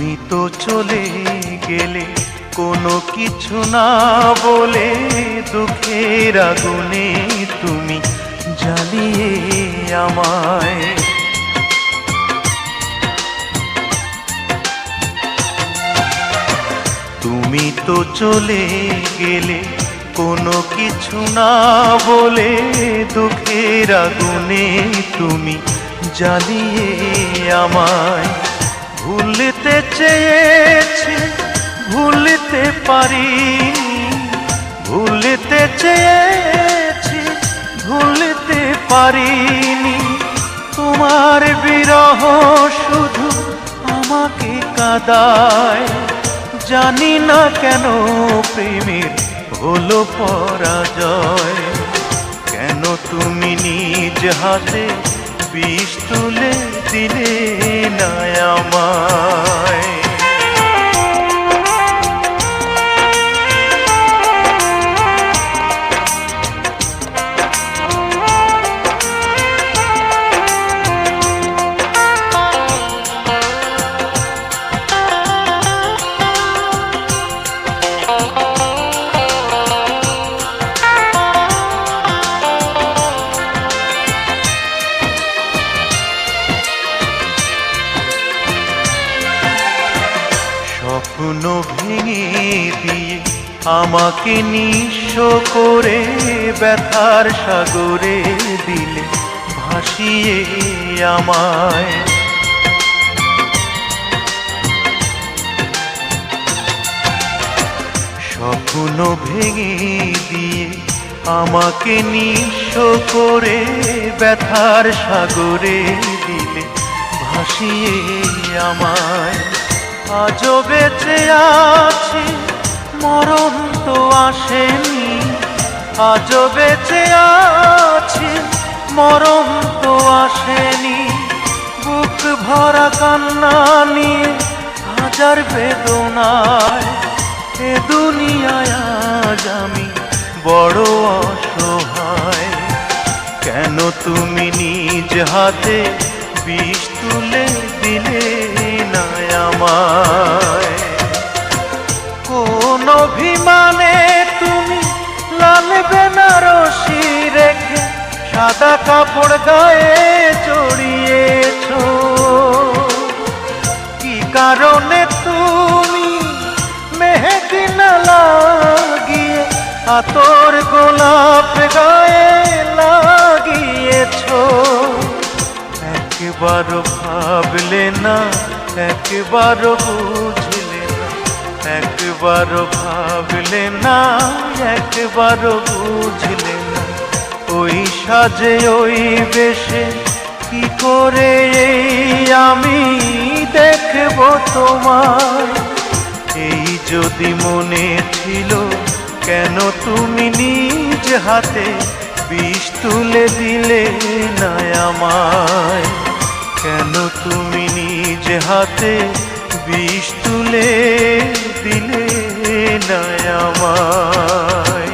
তুমি তো চলে গেলে কোনো কিছু না বলে, দুঃখের আগুনে তুমি জ্বালিয়ে আমায়। তুমি তো চলে গেলে কোনো কিছু না বলে, দুঃখের আগুনে তুমি জ্বালিয়ে আমায়। ভুলতে চেয়েছি ভুলতে পারিনি, ভুলতে চেয়েছি ভুলতে পারিনি। তোমার বিরহ শুধু আমাকে কাঁদায়। জানি না কেন প্রেমের হলো পরাজয়। কেন তুমি নিজ হাতে বিষ তুলে দিলে না আমায়। স্বপ্ন ভেঙে দিয়ে আমাকে নিঃস্ব করে, ব্যথার সাগরে দিলে ভাসিয়ে আমায়। স্বপ্ন ভেঙে দিয়ে আমাকে নিঃস্ব করে, ব্যথার সাগরে দিলে ভাসিয়ে আমায়। আজও বেঁচে আছি, মরণ তো আসেনি। আজও বেঁচে আছি, মরণ তো আসেনি। বুক ভরা কান্না নিয়ে হাজার বেদনায়, এ দুনিয়ায় আজ আমি বড় অসহায়। কেন তুমি নিজ হাতে বিষ তুলে দিলে না আমায়। কোন অভিমানে তুমি লাল বেনারসি রেখে সাদা কাপড় গায়ে জড়িয়েছ। কি কারণে তুমি মেহেদি না লাগিয়ে আতর গোলাপ গায়ে লাগিয়েছ। একবারও ভাবলে না, একবারও বুঝলে না, একবারও ভাবলে না, একবারও বুঝলে না। ওই সাজে ওই বেশে কি করে আমি দেখব তোমায়। এই যদি মনে ছিল, কেন তুমি নিজ হাতে বিষ তুলে দিলে না আমায়। কেন তুমি নিজ হাতে বিষ তুলে দিলে না আমায়।